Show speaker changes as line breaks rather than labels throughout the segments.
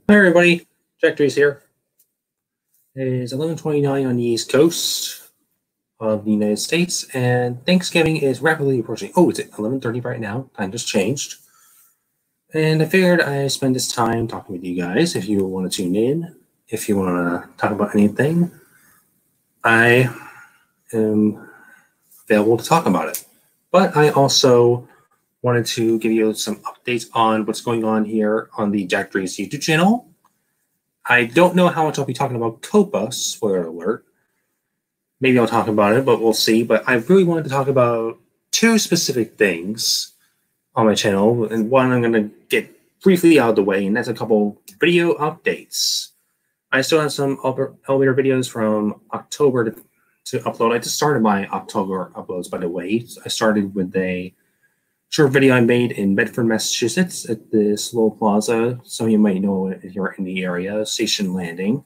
Hi everybody, Jack Drees here. It is 11:29 on the East Coast of the United States, and Thanksgiving is rapidly approaching. Oh, it's 11:30 right now. Time just changed. And I figured I'd spend this time talking with you guys. If you want to tune in, if you want to talk about anything, I am available to talk about it. But I also wanted to give you some updates on what's going on here on the Jack Drees YouTube channel. I don't know how much I'll be talking about COPA, spoiler alert. Maybe I'll talk about it, but we'll see. But I really wanted to talk about two specific things on my channel, and one I'm going to get briefly out of the way, and that's a couple video updates. I still have some elevator videos from October to upload. I just started my October uploads, by the way. I started with a short video I made in Bedford, Massachusetts at this little plaza. Some of you might know it if you're in the area. Station Landing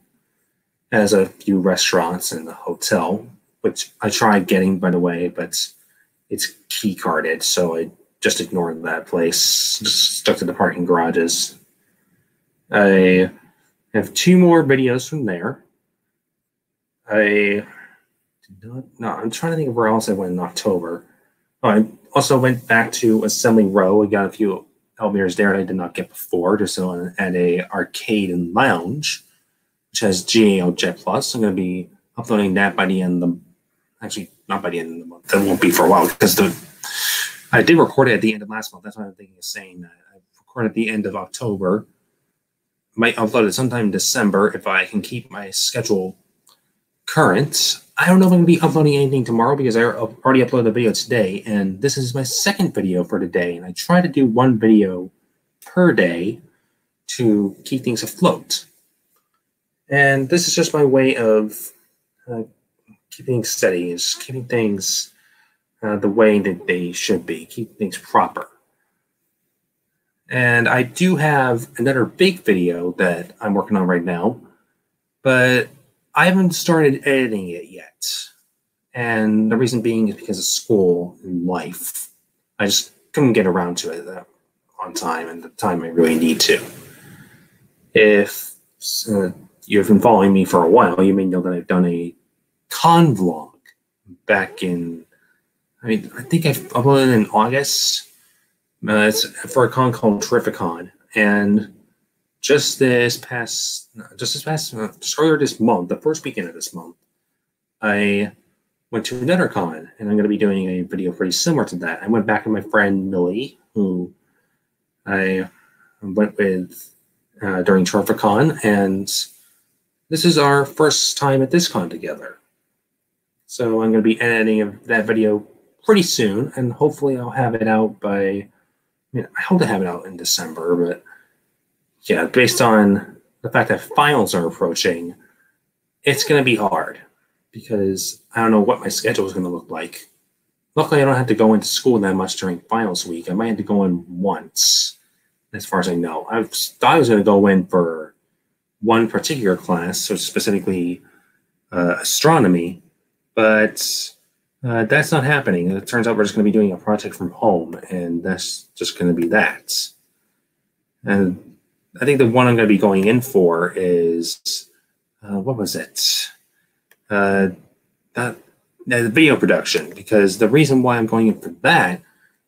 has a few restaurants and a hotel, which I tried getting, by the way, but it's key carded, so I just ignored that place. Just stuck to the parking garages. I have two more videos from there. I'm trying to think of where else I went in October. Oh, I also went back to Assembly Row. I got a few elevators there that I did not get before, just at a arcade and lounge, which has GAL Jet Plus. I'm going to be uploading that by the end of the, actually not by the end of the month. That won't be for a while because I did record it at the end of last month. That's what I'm thinking of saying. I recorded at the end of October. Might upload it sometime in December if I can keep my schedule current. I don't know if I'm going to be uploading anything tomorrow because I already uploaded a video today, and this is my second video for today, and I try to do one video per day to keep things afloat. And this is just my way of keeping steady, is keeping things the way that they should be, keep things proper. And I do have another big video that I'm working on right now, but I haven't started editing it yet. And the reason being is because of school and life. I just couldn't get around to it on time and the time I really need to. If you've been following me for a while, you may know that I've done a con vlog back in, I think I uploaded in August. It's for a con called Terrificon. And just earlier this month, the first weekend of this month, I went to another con, and I'm going to be doing a video pretty similar to that. I went back with my friend Millie, who I went with during Terrificon, and this is our first time at this con together. So I'm going to be editing that video pretty soon, and hopefully I'll have it out by, I hope to have it out in December, but yeah, based on the fact that finals are approaching, it's going to be hard because I don't know what my schedule is going to look like. Luckily, I don't have to go into school that much during finals week. I might have to go in once, as far as I know. I thought I was going to go in for one particular class, so specifically astronomy, but that's not happening. It turns out we're just going to be doing a project from home, and that's just going to be that. And I think the one I'm going to be going in for is, what was it? The video production, because the reason why I'm going in for that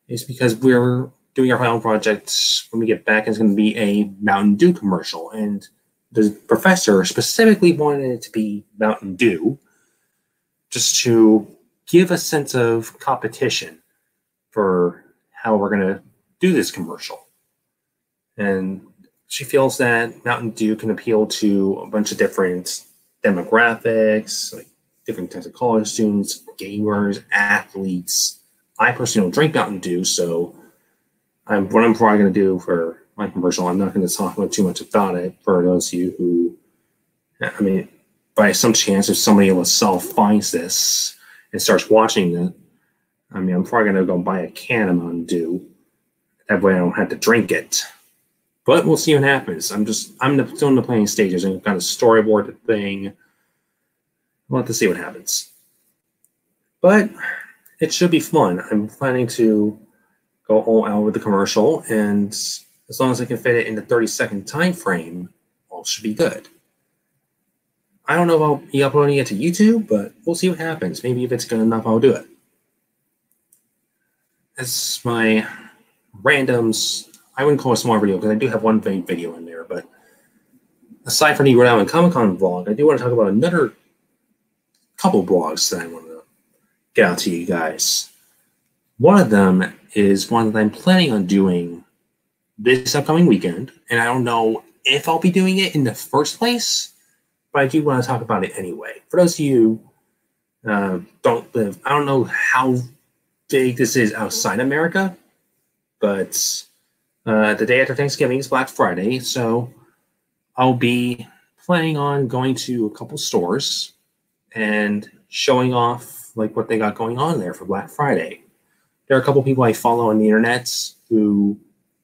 is because we're doing our final project when we get back. It's going to be a Mountain Dew commercial, and the professor specifically wanted it to be Mountain Dew just to give a sense of competition for how we're going to do this commercial. And she feels that Mountain Dew can appeal to a bunch of different demographics, like different types of college students, gamers, athletes. I personally don't drink Mountain Dew, so what I'm probably going to do for my commercial, I'm not going to talk about too much about it for those of you who, by some chance, if somebody in LaSalle finds this and starts watching it, I'm probably going to go buy a can of Mountain Dew. That way I don't have to drink it. But we'll see what happens. I'm still in the planning stages. I've got a storyboard thing. We'll have to see what happens. But it should be fun. I'm planning to go all out with the commercial, and as long as I can fit it in the 30-second time frame all should be good. I don't know if I'll be uploading it to YouTube, but we'll see what happens. Maybe if it's good enough, I'll do it. That's my randoms. I wouldn't call it a small video because I do have one video in there, but aside from the Rhode Island Comic Con vlog, I do want to talk about another couple blogs that I want to get out to you guys. One of them is one that I'm planning on doing this upcoming weekend, and I don't know if I'll be doing it in the first place, but I do want to talk about it anyway. For those of you who don't live, I don't know how big this is outside America, but the day after Thanksgiving is Black Friday, so I'll be planning on going to a couple stores and showing off like what they got going on there for Black Friday. There are a couple people I follow on the internet who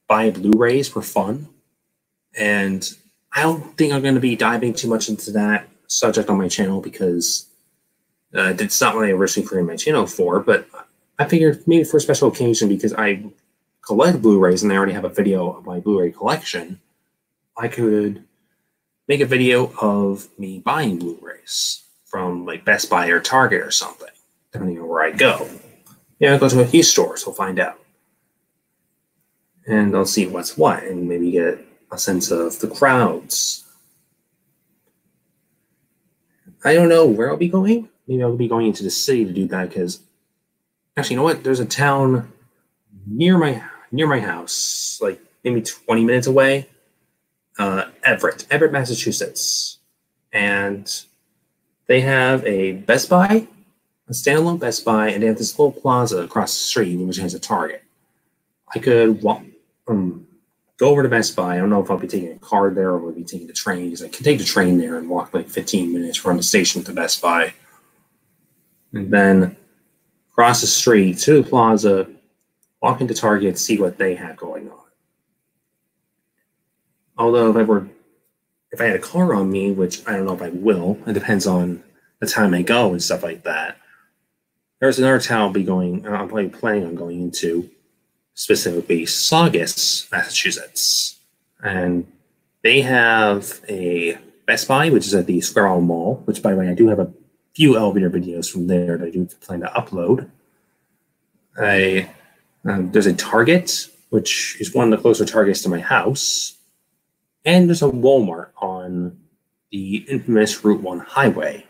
buy Blu-rays for fun, and I don't think I'm going to be diving too much into that subject on my channel because it's not what I originally created my channel for, but I figured maybe for a special occasion, because I collect Blu-rays and I already have a video of my Blu-ray collection, I could make a video of me buying Blu-rays from like Best Buy or Target or something, depending on where I go. Yeah, I'll go to a few stores, we'll find out. And I'll see what's what and maybe get a sense of the crowds. I don't know where I'll be going. Maybe I'll be going into the city to do that because actually, you know what? There's a town near my house, like maybe 20 minutes away. Everett, Massachusetts. And they have a Best Buy, a standalone Best Buy, and they have this little plaza across the street, which has a Target. I could walk, go over to Best Buy. I don't know if I'll be taking a car there or will be taking the train, because I can take the train there and walk like 15 minutes from the station to Best Buy. And then cross the street to the plaza, walk into Target, see what they have going on. Although if I had a car on me, which I don't know if I will, it depends on the time I go and stuff like that. There's another town I'm probably planning on going into, specifically Saugus, Massachusetts. And they have a Best Buy, which is at the Square Isle Mall, which, by the way, I do have a few elevator videos from there that I do plan to upload. There's a Target, which is one of the closer Targets to my house. And there's a Walmart on the infamous Route 1 highway,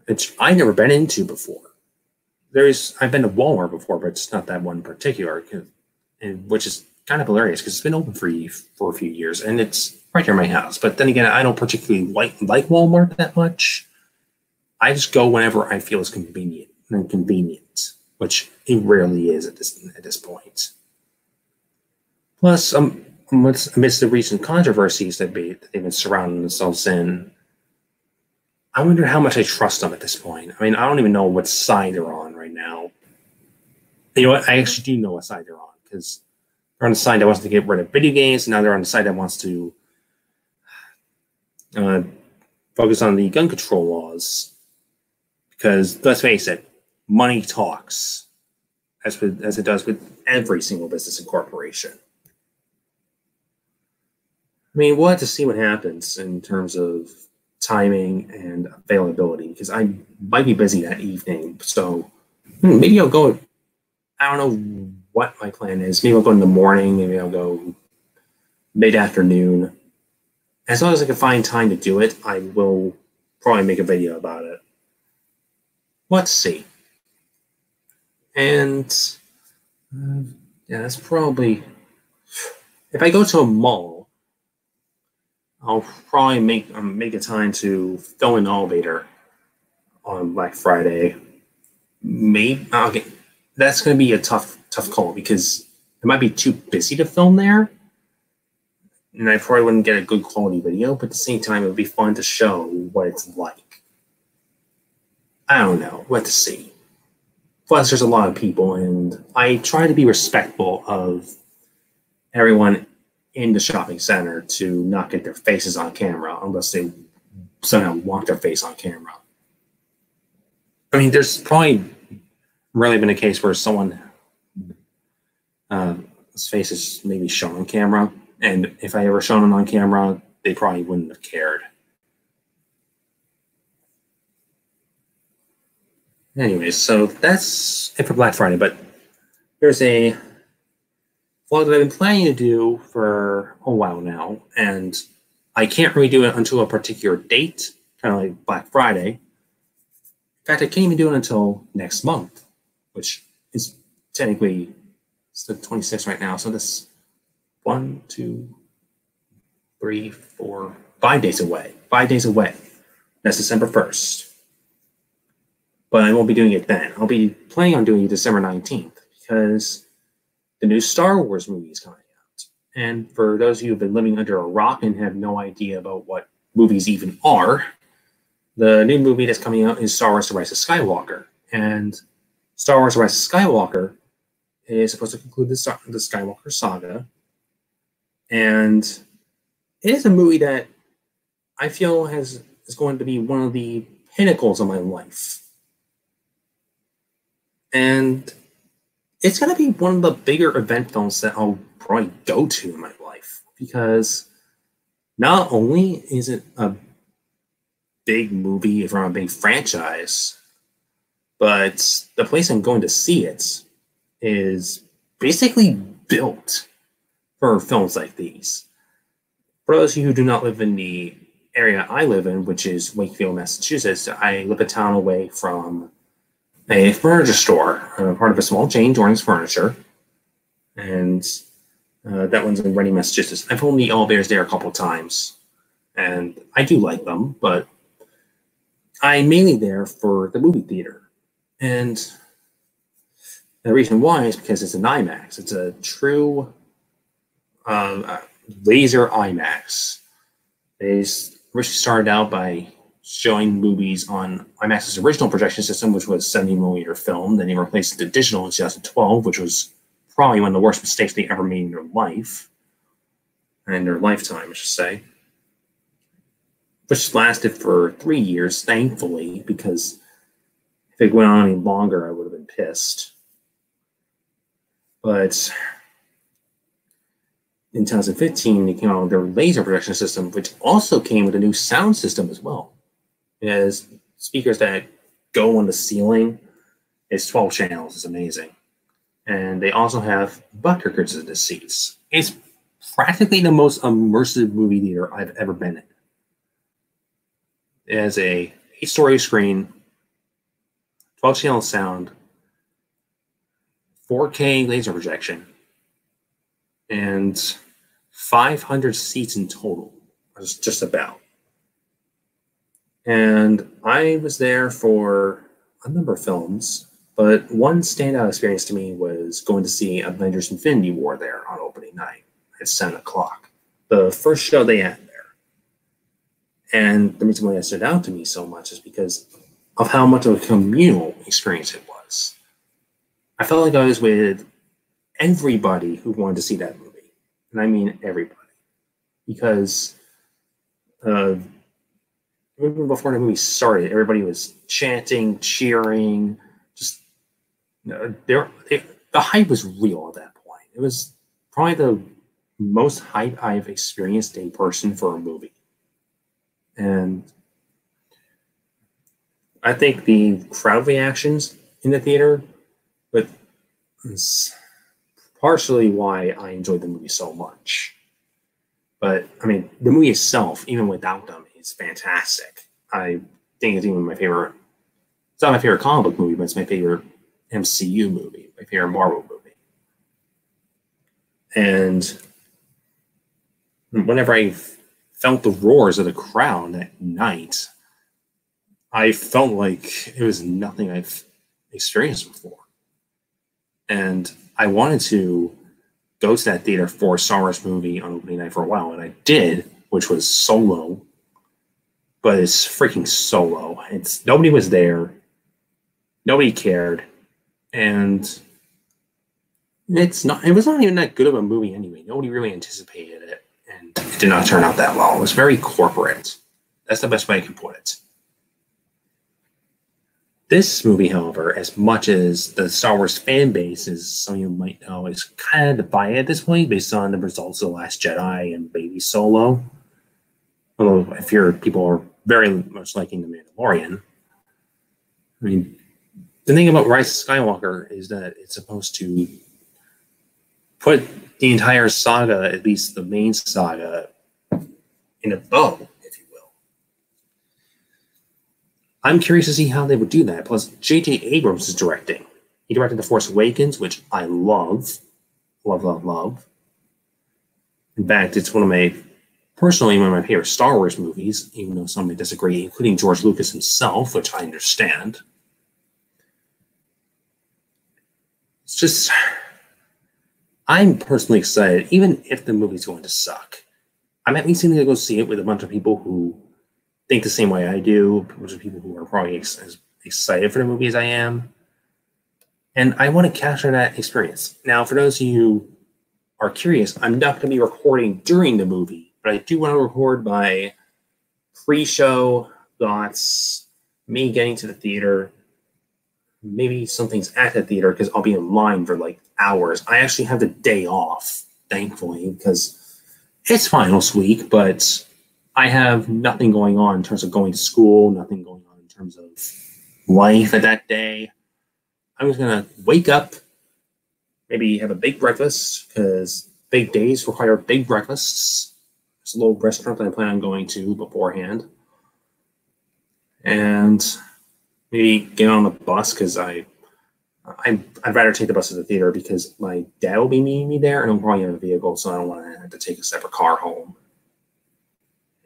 which I've never been into before. I've been to Walmart before, but it's not that one in particular, which is kind of hilarious because it's been open for a few years, and it's right near my house. But then again, I don't particularly like Walmart that much. I just go whenever I feel is convenient, which it rarely is at this point. Plus, amidst the recent controversies that they've been surrounding themselves in, I wonder how much I trust them at this point. I mean, I don't even know what side they're on right now. You know what? I actually do know what side they're on, because they're on the side that wants to get rid of video games, and now they're on the side that wants to focus on the gun control laws. Because let's face it, money talks, as it does with every single business and corporation. I mean, we'll have to see what happens in terms of timing and availability, because I might be busy that evening. So maybe I'll go. I don't know what my plan is. Maybe I'll go in the morning. Maybe I'll go mid-afternoon. As long as I can find time to do it, I will probably make a video about it. Let's see. And yeah, that's probably, if I go to a mall, I'll probably make a time to fill an elevator on Black Friday. Maybe okay, that's going to be a tough call, because it might be too busy to film there, and I probably wouldn't get a good quality video. But at the same time, it would be fun to show what it's like. I don't know. We'll have to see. Plus, there's a lot of people, and I try to be respectful of everyone in the shopping center to not get their faces on camera unless they somehow want their face on camera. I mean, there's probably rarely been a case where someone's face is maybe shown on camera, and if I ever shown them on camera, they probably wouldn't have cared. Anyways, so that's it for Black Friday, but there's a vlog that I've been planning to do for a while now, and I can't really do it until a particular date, kind of like Black Friday. In fact, I can't even do it until next month, which is technically, it's the 26th right now, so this 1, 2, 3, 4, 5 days away. 5 days away. That's December 1st. But I won't be doing it then. I'll be planning on doing it December 19th because the new Star Wars movie is coming out. And for those of you who've been living under a rock and have no idea about what movies even are, the new movie that's coming out is Star Wars: The Rise of Skywalker. And Star Wars: The Rise of Skywalker is supposed to conclude the Skywalker saga. And it is a movie that I feel is going to be one of the pinnacles of my life. And it's going to be one of the bigger event films that I'll probably go to in my life. Because not only is it a big movie from a big franchise, but the place I'm going to see it is basically built for films like these. For those of you who do not live in the area I live in, which is Wakefield, Massachusetts, I live a town away from a furniture store, part of a small chain, Jordan's Furniture, and that one's in Reading, Massachusetts. I've owned the elevators there a couple of times, and I do like them, but I'm mainly there for the movie theater. And the reason why is because it's an IMAX. It's a true laser IMAX. They originally started out by showing movies on IMAX's original projection system, which was 70mm film. Then they replaced it to digital in 2012, which was probably one of the worst mistakes they ever made in their life, and their lifetime, I should say. Which lasted for 3 years, thankfully, because if it went on any longer, I would have been pissed. But in 2015, they came out with their laser projection system, which also came with a new sound system as well. It has speakers that go on the ceiling. It's 12 channels. It's amazing. And they also have butt crickets in the seats. It's practically the most immersive movie theater I've ever been in. It has a 8-story screen, 12-channel sound, 4K laser projection, and 500 seats in total, just about. And I was there for a number of films, but one standout experience to me was going to see Avengers Infinity War there on opening night at 7 o'clock. The first show they had there. And the reason why that stood out to me so much is because of how much of a communal experience it was. I felt like I was with everybody who wanted to see that movie. And I mean everybody. Because even before the movie started, everybody was chanting, cheering. Just the hype was real at that point. It was probably the most hype I've experienced in person for a movie. And I think the crowd reactions in the theater, but is partially why I enjoyed the movie so much. But I mean, the movie itself, even without them, is fantastic. I think it's even my favorite. It's not my favorite comic book movie, but it's my favorite MCU movie, my favorite Marvel movie. And whenever I felt the roars of the crowd that night, I felt like it was nothing I've experienced before. And I wanted to go to that theater for a Star Wars movie on opening night for a while, and I did, which was Solo. But it's freaking Solo. Nobody was there. Nobody cared. And it was not even that good of a movie anyway. Nobody really anticipated it. And it did not turn out that well. It was very corporate. That's the best way I can put it. This movie, however, as much as the Star Wars fan base, as some of you might know, is kind of divided at this point based on the results of The Last Jedi and Baby Solo. Although I fear people are very much liking The Mandalorian. I mean, the thing about Rise of Skywalker is that it's supposed to put the entire saga, at least the main saga, in a bow, if you will. I'm curious to see how they would do that. Plus, J.J. Abrams is directing. He directed The Force Awakens, which I love. Love, love, love. In fact, it's personally one of my favorite Star Wars movies, even though some may disagree, including George Lucas himself, which I understand. It's just, I'm personally excited, even if the movie's going to suck. I'm at least going to go see it with a bunch of people who think the same way I do, a bunch of people who are probably as excited for the movie as I am. And I want to capture that experience. Now, for those of you who are curious, I'm not going to be recording during the movie, but I do want to record my pre-show thoughts, me getting to the theater, maybe something's at the theater because I'll be in line for like hours. I actually have the day off, thankfully, because it's finals week, but I have nothing going on in terms of going to school, nothing going on in terms of life at that day. I'm just going to wake up, maybe have a big breakfast, because big days require big breakfasts. There's a little restaurant that I plan on going to beforehand. And maybe get on the bus, because I'd rather take the bus to the theater because my dad will be meeting me there, and I'll probably have a vehicle, so I don't want to have to take a separate car home.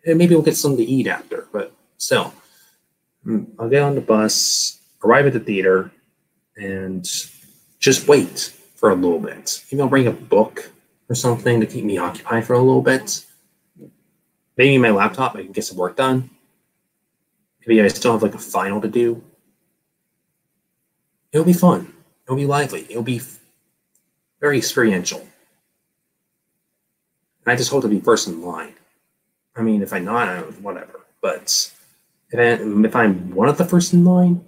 And maybe we'll get something to eat after, but still. I'll get on the bus, arrive at the theater, and just wait for a little bit. Maybe I'll bring a book or something to keep me occupied for a little bit. Maybe my laptop, I can get some work done. Maybe I still have like a final to do. It'll be fun. It'll be lively. It'll be very experiential. And I just hope to be first in line. I mean, if I'm not, whatever. But if I'm one of the first in line,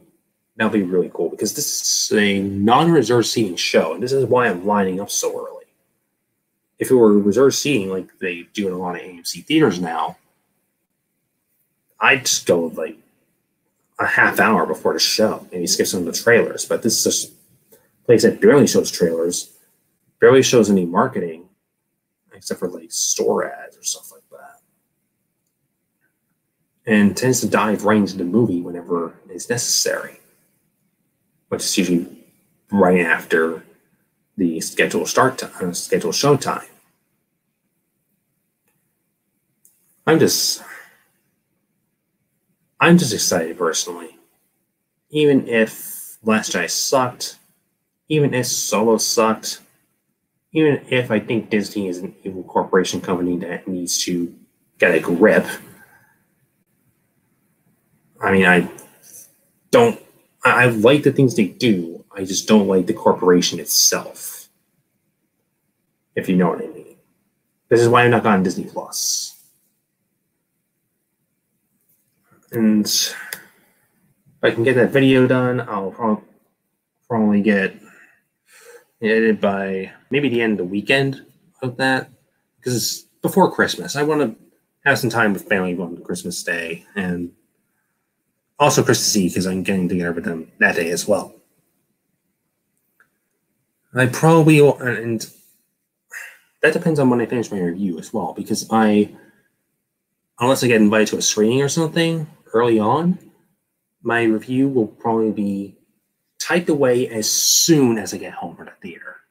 that'll be really cool, because this is a non-reserved seating show, and this is why I'm lining up so early. If it were reserved seating like they do in a lot of AMC theaters now, I'd just go like a half hour before the show, maybe skip some of the trailers. But this is just a place that barely shows trailers, barely shows any marketing, except for like store ads or stuff like that, and tends to dive right into the movie whenever it's necessary, which is usually right after the scheduled start time, scheduled show time. I'm just excited personally. Even if Last Jedi sucked, even if Solo sucked, even if I think Disney is an evil corporation company that needs to get a grip. I mean, I like the things they do. I just don't like the corporation itself, if you know what I mean. This is why I'm not on Disney Plus. And if I can get that video done, I'll probably get edited by maybe the end of the weekend of that, because it's before Christmas. I want to have some time with family on Christmas Day, and also Christmas Eve, because I'm getting together with them that day as well. I probably will, and that depends on when I finish my review as well, because unless I get invited to a screening or something early on, my review will probably be typed away as soon as I get home from the theater.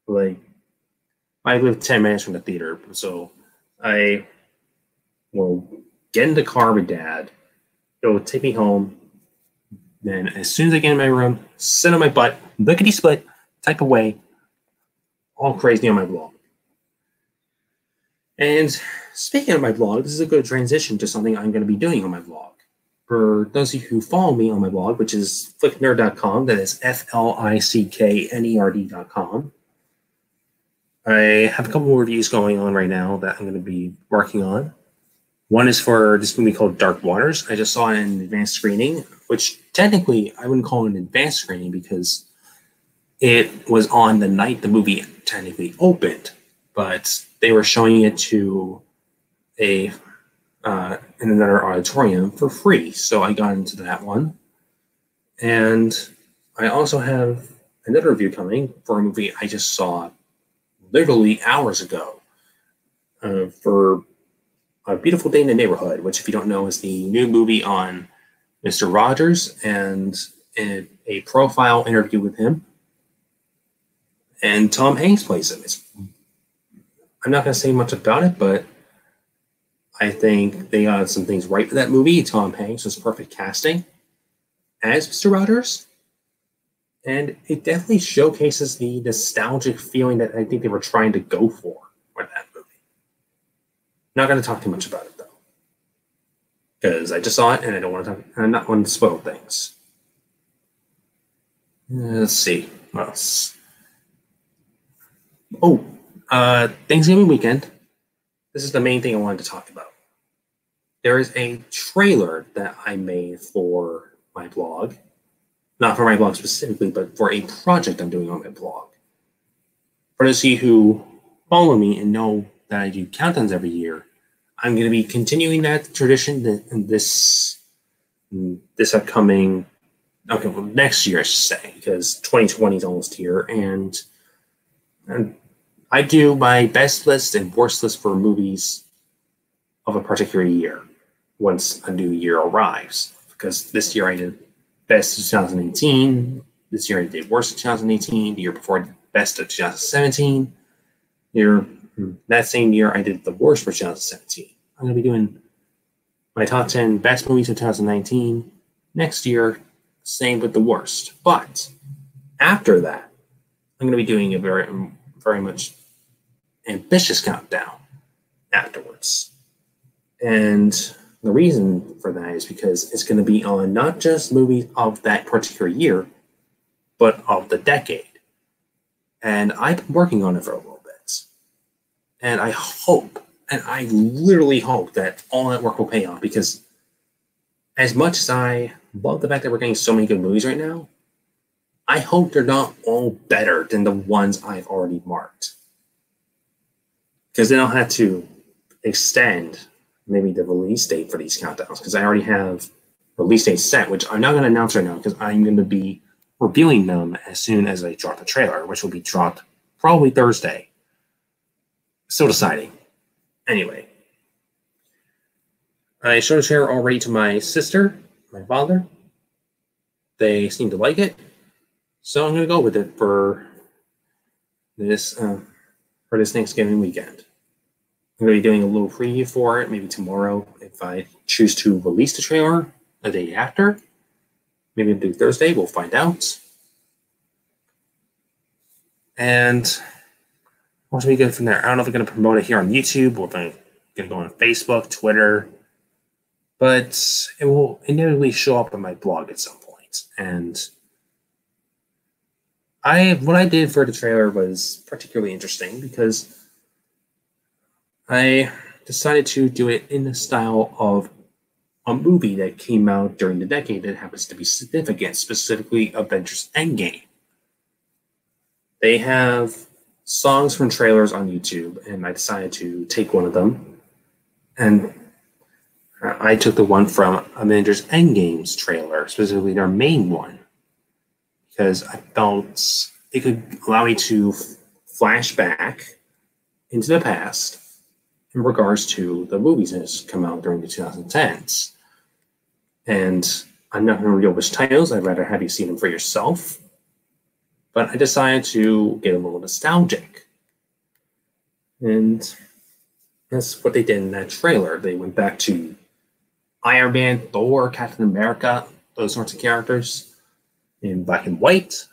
Like, I live 10 minutes from the theater, so I will get in the car with Dad. It will take me home. Then, as soon as I get in my room, sit on my butt, lickety split, type away, all crazy on my blog. And speaking of my blog, this is a good transition to something I'm going to be doing on my blog. For those of you who follow me on my blog, which is flicknerd.com, that is FLICKNERD.com, I have a couple more reviews going on right now that I'm going to be working on. One is for this movie called Dark Waters. I just saw it in advanced screening, which technically I wouldn't call it an advanced screening because it was on the night the movie technically opened, but they were showing it to a in another auditorium for free. So I got into that one. And I also have another review coming for a movie I just saw literally hours ago for A Beautiful Day in the Neighborhood, which, if you don't know, is the new movie on Mr. Rogers, and in a profile interview with him. And Tom Hanks plays him. I'm not going to say much about it, but I think they got some things right with that movie. Tom Hanks was perfect casting as Mr. Rogers. And it definitely showcases the nostalgic feeling that I think they were trying to go for with that movie. Not going to talk too much about it, though, because I just saw it and I don't want to talk. I'm not going to spoil things. Let's see what else. Oh, Thanksgiving weekend. This is the main thing I wanted to talk about. There is a trailer that I made for my blog. Not for my blog specifically, but for a project I'm doing on my blog. For those of you who follow me and know that I do countdowns every year, I'm going to be continuing that tradition this upcoming, okay, well, next year, I should say, because 2020 is almost here, and I do my best list and worst list for movies of a particular year once a new year arrives. Because this year I did best of 2018. This year I did worst of 2018. The year before I did best of 2017. That same year I did the worst for 2017. I'm going to be doing my top 10 best movies of 2019. Next year, same with the worst. But after that, I'm going to be doing a very much ambitious countdown afterwards. And the reason for that is because it's going to be on not just movies of that particular year, but of the decade. And I've been working on it for a little bit. And I hope, and I literally hope, that all that work will pay off, because as much as I love the fact that we're getting so many good movies right now, I hope they're not all better than the ones I've already marked. Because then I'll have to extend maybe the release date for these countdowns, because I already have release dates set, which I'm not going to announce right now because I'm going to be reviewing them as soon as I drop the trailer, which will be dropped probably Thursday. Still deciding. Anyway, I showed the trailer already to my sister, my father. They seem to like it, so I'm going to go with it for this Thanksgiving weekend. I'm going to be doing a little preview for it, maybe tomorrow if I choose to release the trailer a day after. Maybe do Thursday, we'll find out. And what should we go from there? I don't know if we're going to promote it here on YouTube or if I'm going to go on Facebook, Twitter, but it will inevitably show up on my blog at some point. And what I did for the trailer was particularly interesting because I decided to do it in the style of a movie that came out during the decade that happens to be significant, specifically Avengers Endgame. They have songs from trailers on YouTube, and I decided to take one of them. And I took the one from Avengers Endgame's trailer, specifically their main one, because I felt it could allow me to flash back into the past in regards to the movies that has come out during the 2010s. And I'm not going to reveal which titles. I'd rather have you see them for yourself. But I decided to get a little nostalgic. And that's what they did in that trailer. They went back to Iron Man, Thor, Captain America, those sorts of characters in black and white.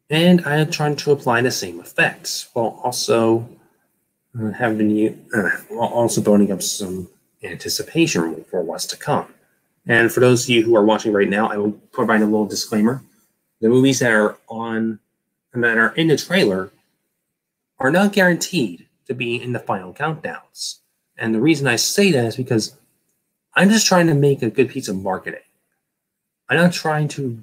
And I am trying to apply the same effects while also also building up some anticipation for what's to come. And for those of you who are watching right now, I will provide a little disclaimer. The movies that are in the trailer are not guaranteed to be in the final countdowns. And the reason I say that is because I'm just trying to make a good piece of marketing. I'm not trying to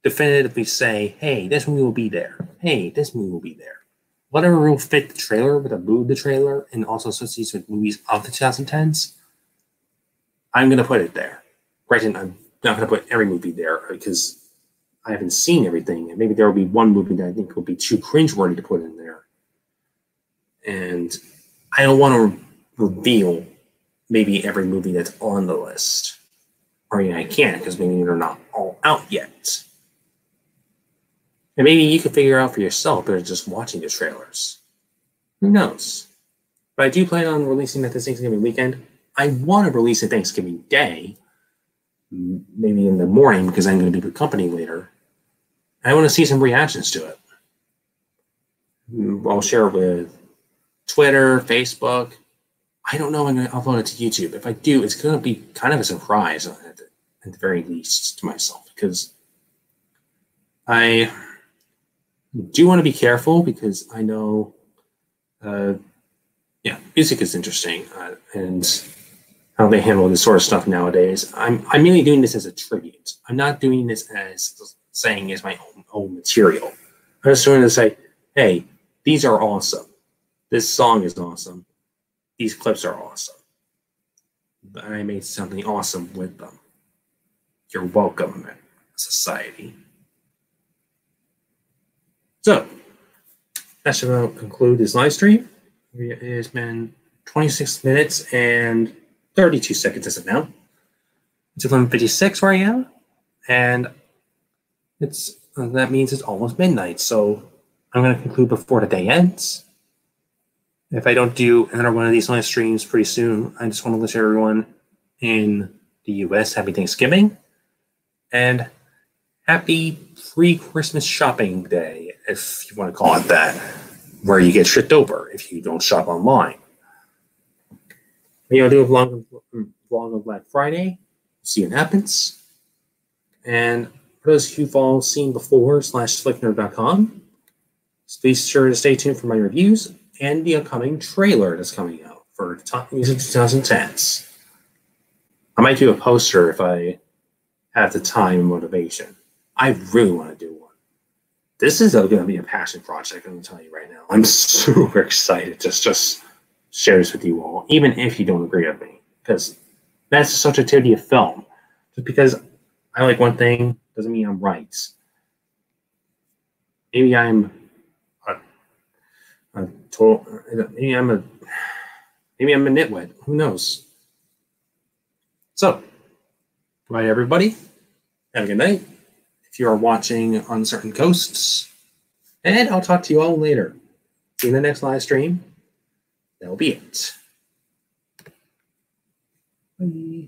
definitively say, hey, this movie will be there. Hey, this movie will be there. whatever will fit the trailer with a mood the trailer and also associates with movies of the 2010s, I'm going to put it there. Granted, I'm not going to put every movie there because I haven't seen everything. And maybe there will be one movie that I think will be too cringeworthy to put in there. And I don't want to reveal maybe every movie that's on the list. Or I can't because maybe they're not all out yet. And maybe you can figure out for yourself by just watching the trailers. Who knows? But I do plan on releasing that this Thanksgiving weekend. I want to release it Thanksgiving Day, maybe in the morning because I'm going to be with company later. I want to see some reactions to it. I'll share it with Twitter, Facebook. I don't know if I'm going to upload it to YouTube. If I do, it's going to be kind of a surprise at the very least to myself because I do want to be careful because I know, music is interesting and how they handle this sort of stuff nowadays. I'm mainly doing this as a tribute. I'm not doing this as saying it's my own material. I'm just trying to say, hey, these are awesome. This song is awesome. These clips are awesome. But I made something awesome with them. You're welcome, society. So, that should about conclude this live stream. It has been 26 minutes and 32 seconds as of now. It's 11:56 where I am, and that means it's almost midnight. So I'm going to conclude before the day ends. If I don't do another one of these live streams pretty soon, I just want to wish everyone in the U.S. happy Thanksgiving and happy pre-Christmas shopping day, if you want to call it that, where you get shipped over if you don't shop online. Maybe I'll do a vlog of Black Friday, see what happens. And for those who've all seen before, /flicknerd.com, please sure to stay tuned for my reviews and the upcoming trailer that's coming out for Top Music 2010s. I might do a poster if I have the time and motivation. I really want to do one. This is going to be a passion project, I'm going to tell you right now. I'm super excited to just share this with you all, even if you don't agree with me, because that's the subjectivity of film. Just because I like one thing doesn't mean I'm right. Maybe I'm maybe I'm a nitwit. Who knows? So, bye everybody. Have a good night. If you are watching on certain coasts, and I'll talk to you all later. See you in the next live stream. That'll be it. Bye.